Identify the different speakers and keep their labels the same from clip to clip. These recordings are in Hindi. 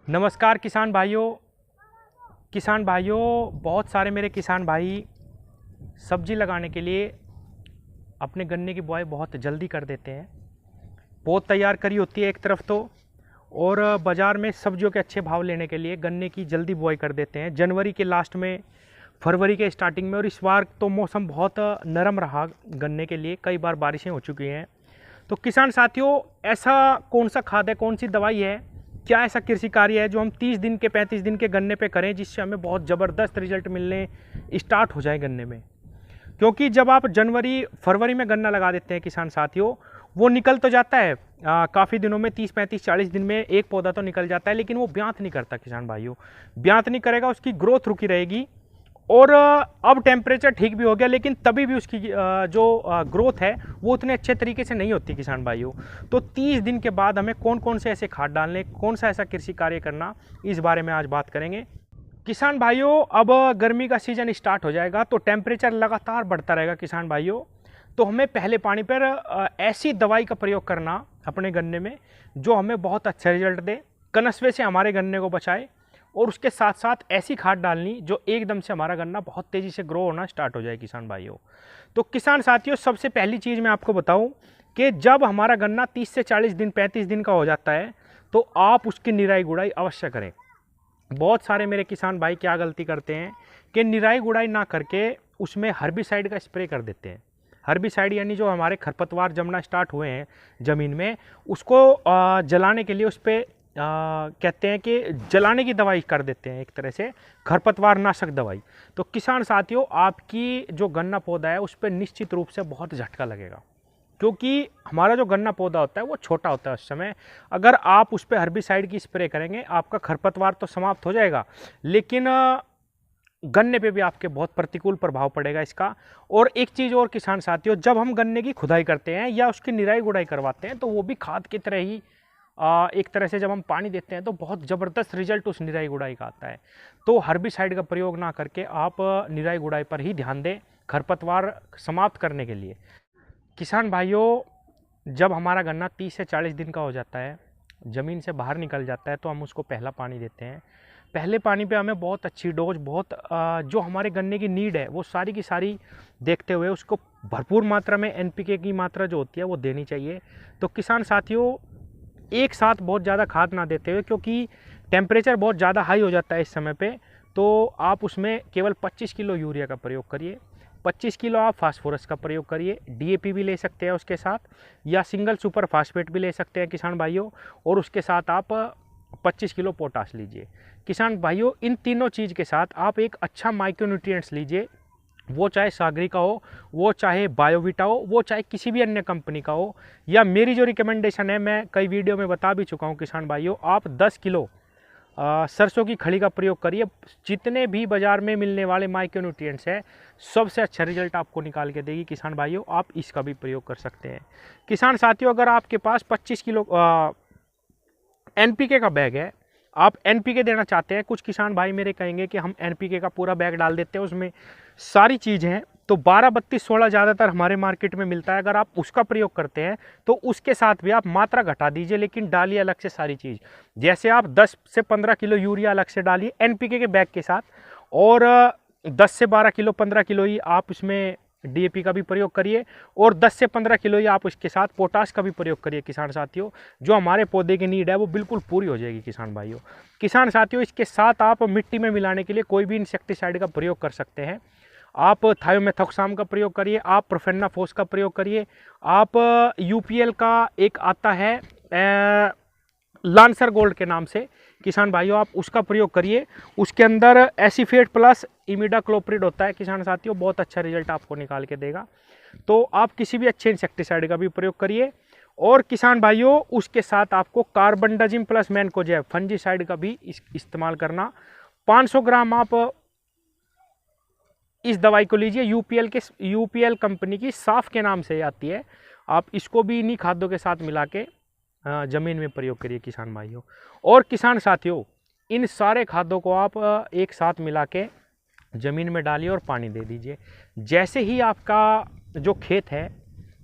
Speaker 1: नमस्कार किसान भाइयों, बहुत सारे मेरे किसान भाई सब्जी लगाने के लिए अपने गन्ने की बुआई बहुत जल्दी कर देते हैं। पौध तैयार करी होती है एक तरफ तो, और बाज़ार में सब्जियों के अच्छे भाव लेने के लिए गन्ने की जल्दी बुआई कर देते हैं जनवरी के लास्ट में, फरवरी के स्टार्टिंग में। और इस बार तो मौसम बहुत नरम रहा गन्ने के लिए, कई बार बारिशें हो चुकी हैं। तो किसान साथियों, ऐसा कौन सा खाद है, कौन सी दवाई है, क्या ऐसा कृषि कार्य है जो हम 30 दिन के 35 दिन के गन्ने पे करें जिससे हमें बहुत ज़बरदस्त रिजल्ट मिलने स्टार्ट हो जाए गन्ने में। क्योंकि जब आप जनवरी फरवरी में गन्ना लगा देते हैं किसान साथियों, वो निकल तो जाता है काफ़ी दिनों में, 30 35 40 दिन में एक पौधा तो निकल जाता है, लेकिन वो ब्यांत नहीं करता किसान भाइयों। ब्यांत नहीं करेगा, उसकी ग्रोथ रुकी रहेगी। और अब टेम्परेचर ठीक भी हो गया, लेकिन तभी भी उसकी जो ग्रोथ है वो उतने अच्छे तरीके से नहीं होती किसान भाइयों। तो 30 दिन के बाद हमें कौन कौन से ऐसे खाद डालने, कौन सा ऐसा कृषि कार्य करना, इस बारे में आज बात करेंगे किसान भाइयों। अब गर्मी का सीजन स्टार्ट हो जाएगा तो टेम्परेचर लगातार बढ़ता रहेगा किसान भाइयों। तो हमें पहले पानी पर ऐसी दवाई का प्रयोग करना अपने गन्ने में जो हमें बहुत अच्छा रिजल्ट दे, कनस्वे से हमारे गन्ने को बचाए। और उसके साथ साथ ऐसी खाद डालनी जो एकदम से हमारा गन्ना बहुत तेज़ी से ग्रो होना स्टार्ट हो जाए किसान भाइयों। तो किसान साथियों, सबसे पहली चीज़ मैं आपको बताऊं कि जब हमारा गन्ना 30 से 40 दिन 35 दिन का हो जाता है तो आप उसकी निराई गुड़ाई अवश्य करें। बहुत सारे मेरे किसान भाई क्या गलती करते हैं कि निराई गुड़ाई ना करके उसमें हर्बिसाइड का स्प्रे कर देते हैं। हर्बिसाइड यानी जो हमारे खरपतवार जमना स्टार्ट हुए हैं ज़मीन में, उसको जलाने के लिए उस पर कहते हैं कि जलाने की दवाई कर देते हैं, एक तरह से खरपतवार नाशक दवाई। तो किसान साथियों, आपकी जो गन्ना पौधा है उस पर निश्चित रूप से बहुत झटका लगेगा, क्योंकि हमारा जो गन्ना पौधा होता है वो छोटा होता है उस समय। अगर आप उस पर हर्बिसाइड की स्प्रे करेंगे, आपका खरपतवार तो समाप्त हो जाएगा, लेकिन गन्ने पे भी आपके बहुत प्रतिकूल प्रभाव पड़ेगा इसका। और एक चीज़ और किसान साथियों, जब हम गन्ने की खुदाई करते हैं या उसकी निराई गुड़ाई करवाते हैं तो वो भी खाद की तरह ही एक तरह से जब हम पानी देते हैं तो बहुत ज़बरदस्त रिजल्ट उस निराई गुड़ाई का आता है। तो हर्बिसाइड का प्रयोग ना करके आप निराई गुड़ाई पर ही ध्यान दें खरपतवार समाप्त करने के लिए। किसान भाइयों, जब हमारा गन्ना 30 से 40 दिन का हो जाता है, ज़मीन से बाहर निकल जाता है, तो हम उसको पहला पानी देते हैं। पहले पानी पे हमें बहुत अच्छी डोज, बहुत जो हमारे गन्ने की नीड है वो सारी की सारी देखते हुए उसको भरपूर मात्रा में एनपीके की मात्रा जो होती है वो देनी चाहिए। तो किसान साथियों, एक साथ बहुत ज़्यादा खाद ना देते हुए, क्योंकि टेम्परेचर बहुत ज़्यादा हाई हो जाता है इस समय पे, तो आप उसमें केवल 25 किलो यूरिया का प्रयोग करिए, 25 किलो आप फास्फोरस का प्रयोग करिए। डीएपी भी ले सकते हैं उसके साथ, या सिंगल सुपर फास्फेट भी ले सकते हैं किसान भाइयों। और उसके साथ आप 25 किलो पोटाश लीजिए। किसान भाइयों, इन तीनों चीज़ के साथ आप एक अच्छा माइक्रोन्यूट्रिएंट्स लीजिए, वो चाहे सागरी का हो, वो चाहे बायोविटा हो, वो चाहे किसी भी अन्य कंपनी का हो, या मेरी जो रिकमेंडेशन है, मैं कई वीडियो में बता भी चुका हूँ किसान भाइयों, आप 10 किलो सरसों की खड़ी का प्रयोग करिए। जितने भी बाज़ार में मिलने वाले माइक्रोन्यूट्रिएंट्स है, सबसे अच्छा रिजल्ट आपको निकाल के देगी किसान भाइयों। आप इसका भी प्रयोग कर सकते हैं। किसान साथियों, अगर आपके पास 25 किलो एनपीके का बैग है, आप एनपीके देना चाहते हैं, कुछ किसान भाई मेरे कहेंगे कि हम एनपीके का पूरा बैग डाल देते हैं, उसमें सारी चीज़ें हैं, तो 12 32 16 ज़्यादातर हमारे मार्केट में मिलता है। अगर आप उसका प्रयोग करते हैं तो उसके साथ भी आप मात्रा घटा दीजिए, लेकिन डालिए अलग से सारी चीज़। जैसे आप 10 से 15 किलो यूरिया अलग से डालिए एनपीके के बैग के साथ, और 10 से 12 किलो 15 किलो ही आप उसमें डीएपी का भी प्रयोग करिए, और 10 से 15 किलो ही आप उसके साथ पोटाश का भी प्रयोग करिए किसान साथियों। जो हमारे पौधे की नीड है वो बिल्कुल पूरी हो जाएगी किसान भाइयों। किसान साथियों, इसके साथ आप मिट्टी में मिलाने के लिए कोई भी इंसेक्टिसाइड का प्रयोग कर सकते हैं। आप थायोमेथोक्साम का प्रयोग करिए, आप प्रोफेनाफोस का प्रयोग करिए, आप यूपीएल का एक आता है लांसर गोल्ड के नाम से, किसान भाइयों आप उसका प्रयोग करिए। उसके अंदर एसीफेट प्लस इमिडाक्लोप्रिड होता है किसान साथियों, बहुत अच्छा रिजल्ट आपको निकाल के देगा। तो आप किसी भी अच्छे इंसेक्टिसाइड का भी प्रयोग करिए। और किसान भाइयों, उसके साथ आपको कार्बनडाजिम प्लस मैनकोजेब फंजीसाइड का भी इस्तेमाल करना। 500 ग्राम आप इस दवाई को लीजिए, यूपीएल कंपनी की साफ के नाम से आती है। आप इसको भी इन्हीं खाद्यों के साथ मिला के ज़मीन में प्रयोग करिए किसान भाइयों। और किसान साथियों, इन सारे खाद्यों को आप एक साथ मिला के ज़मीन में डालिए और पानी दे दीजिए। जैसे ही आपका जो खेत है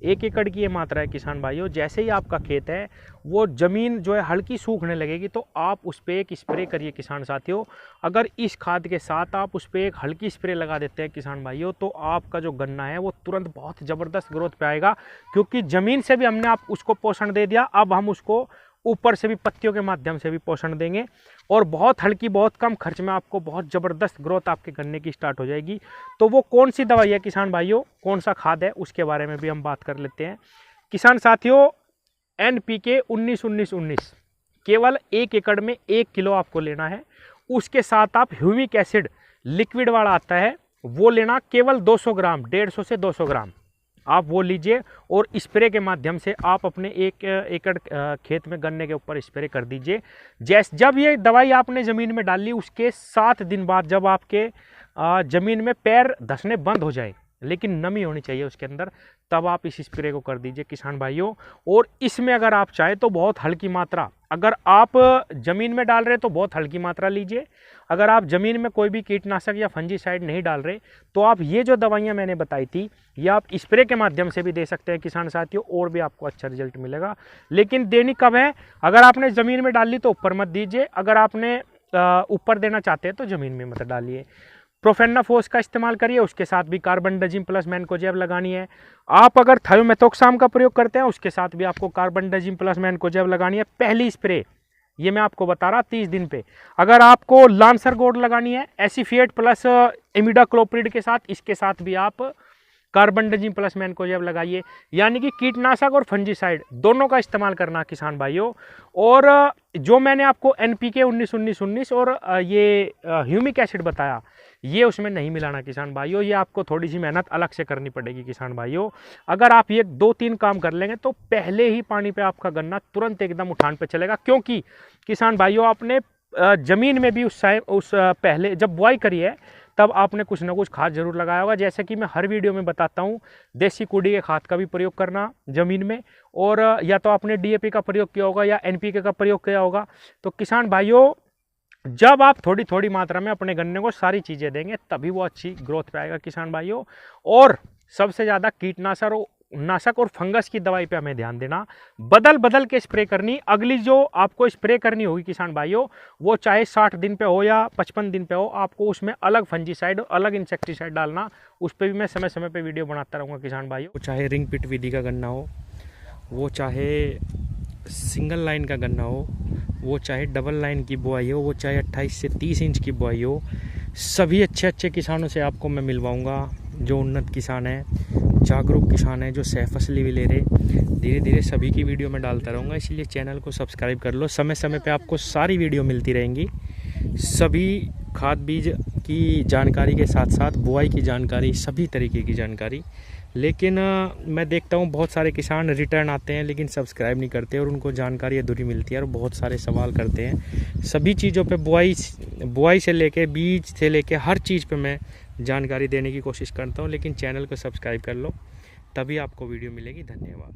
Speaker 1: 1 एकड़ की ये मात्रा है किसान भाइयों। जैसे ही आपका खेत है वो ज़मीन जो है हल्की सूखने लगेगी तो आप उस पर एक स्प्रे करिए किसान साथियों। अगर इस खाद के साथ आप उस पर एक हल्की स्प्रे लगा देते हैं किसान भाइयों तो आपका जो गन्ना है वो तुरंत बहुत ज़बरदस्त ग्रोथ पे आएगा, क्योंकि ज़मीन से भी हमने आप उसको पोषण दे दिया, अब हम उसको ऊपर से भी पत्तियों के माध्यम से भी पोषण देंगे और बहुत हल्की बहुत कम खर्च में आपको बहुत ज़बरदस्त ग्रोथ आपके गन्ने की स्टार्ट हो जाएगी। तो वो कौन सी दवाई है किसान भाइयों, कौन सा खाद है, उसके बारे में भी हम बात कर लेते हैं किसान साथियों। NPK 19-19-19 केवल 1 एकड़ में 1 किलो आपको लेना है। उसके साथ आप ह्यूमिक एसिड लिक्विड वाला आता है वो लेना, केवल 200 ग्राम, 150 से 200 ग्राम आप वो लीजिए और स्प्रे के माध्यम से आप अपने 1 एकड़ खेत में गन्ने के ऊपर स्प्रे कर दीजिए। जब ये दवाई आपने ज़मीन में डाल ली उसके 7 दिन बाद जब आपके ज़मीन में पैर धंसने बंद हो जाए, लेकिन नमी होनी चाहिए उसके अंदर, तब आप इस स्प्रे को कर दीजिए किसान भाइयों। और इसमें अगर आप चाहें तो बहुत हल्की मात्रा, अगर आप ज़मीन में डाल रहे तो बहुत हल्की मात्रा लीजिए। अगर आप ज़मीन में कोई भी कीटनाशक या फंजीसाइड नहीं डाल रहे तो आप ये जो दवाइयाँ मैंने बताई थी ये आप स्प्रे के माध्यम से भी दे सकते हैं किसान साथियों, और भी आपको अच्छा रिजल्ट मिलेगा। लेकिन देनी कब है, अगर आपने ज़मीन में डाल ली तो ऊपर मत दीजिए, अगर आपने ऊपर देना चाहते हैं तो ज़मीन में मत डालिए। प्रोफेनाफोस का इस्तेमाल करिए, उसके साथ भी कार्बनडाजिम प्लस मैनकोजेब लगानी है। आप अगर थायोमेथोक्साम का प्रयोग करते हैं उसके साथ भी आपको कार्बनडाजिम प्लस मैनकोजेब लगानी है। पहली स्प्रे ये मैं आपको बता रहा 30 दिन पे। अगर आपको लांसर गोल्ड लगानी है एसिफिएट प्लस इमिडाक्लोप्रिड के साथ, इसके साथ भी आप कार्बनडाजिम प्लस मैनकोजेब लगाइए। यानी कि कीटनाशक और फंजीसाइड दोनों का इस्तेमाल करना किसान भाइयों। और जो मैंने आपको NPK 19-19-19 और ये ह्यूमिक एसिड बताया ये उसमें नहीं मिलाना किसान भाइयों, ये आपको थोड़ी सी मेहनत अलग से करनी पड़ेगी किसान भाइयों। अगर आप ये 2-3 काम कर लेंगे तो पहले ही पानी पे आपका गन्ना तुरंत एकदम उठान पे चलेगा। क्योंकि किसान भाइयों आपने ज़मीन में भी उस पहले जब बुआई करी है तब आपने कुछ ना कुछ खाद जरूर लगाया होगा। जैसे कि मैं हर वीडियो में बताता हूँ, देसी कुड़ी के खाद का भी प्रयोग करना ज़मीन में, और या तो आपने DAP का प्रयोग किया होगा या NPK का प्रयोग किया होगा। तो किसान भाइयों जब आप थोड़ी थोड़ी मात्रा में अपने गन्ने को सारी चीज़ें देंगे तभी वो अच्छी ग्रोथ पे आएगा किसान भाइयों। और सबसे ज़्यादा कीटनाशक और फंगस की दवाई पे हमें ध्यान देना, बदल बदल के स्प्रे करनी। अगली जो आपको स्प्रे करनी होगी किसान भाइयों वो चाहे 60 दिन पे हो या 55 दिन पे हो, आपको उसमें अलग फंजीसाइड और अलग इंसेक्टिसाइड डालना। उस पर भी मैं समय समय पे वीडियो बनाता रहूँगा किसान भाइयों। चाहे रिंग पिट विधि का गन्ना हो, वो चाहे सिंगल लाइन का गन्ना हो, वो चाहे डबल लाइन की बुआई हो, वो चाहे 28 से 30 इंच की बुआई हो, सभी अच्छे किसानों से आपको मैं मिलवाऊंगा जो उन्नत किसान हैं, जागरूक किसान हैं, जो सहफसली भी ले रहे। धीरे धीरे सभी की वीडियो में डालता रहूँगा, इसलिए चैनल को सब्सक्राइब कर लो। समय समय पे आपको सारी वीडियो मिलती रहेंगी, सभी खाद बीज की जानकारी के साथ साथ बुआई की जानकारी, सभी तरीके की जानकारी। लेकिन मैं देखता हूँ बहुत सारे किसान रिटर्न आते हैं लेकिन सब्सक्राइब नहीं करते और उनको जानकारी अधूरी मिलती है और बहुत सारे सवाल करते हैं। सभी चीज़ों पे बुआई से लेके बीज से लेके हर चीज़ पे मैं जानकारी देने की कोशिश करता हूँ, लेकिन चैनल को सब्सक्राइब कर लो तभी आपको वीडियो मिलेगी। धन्यवाद।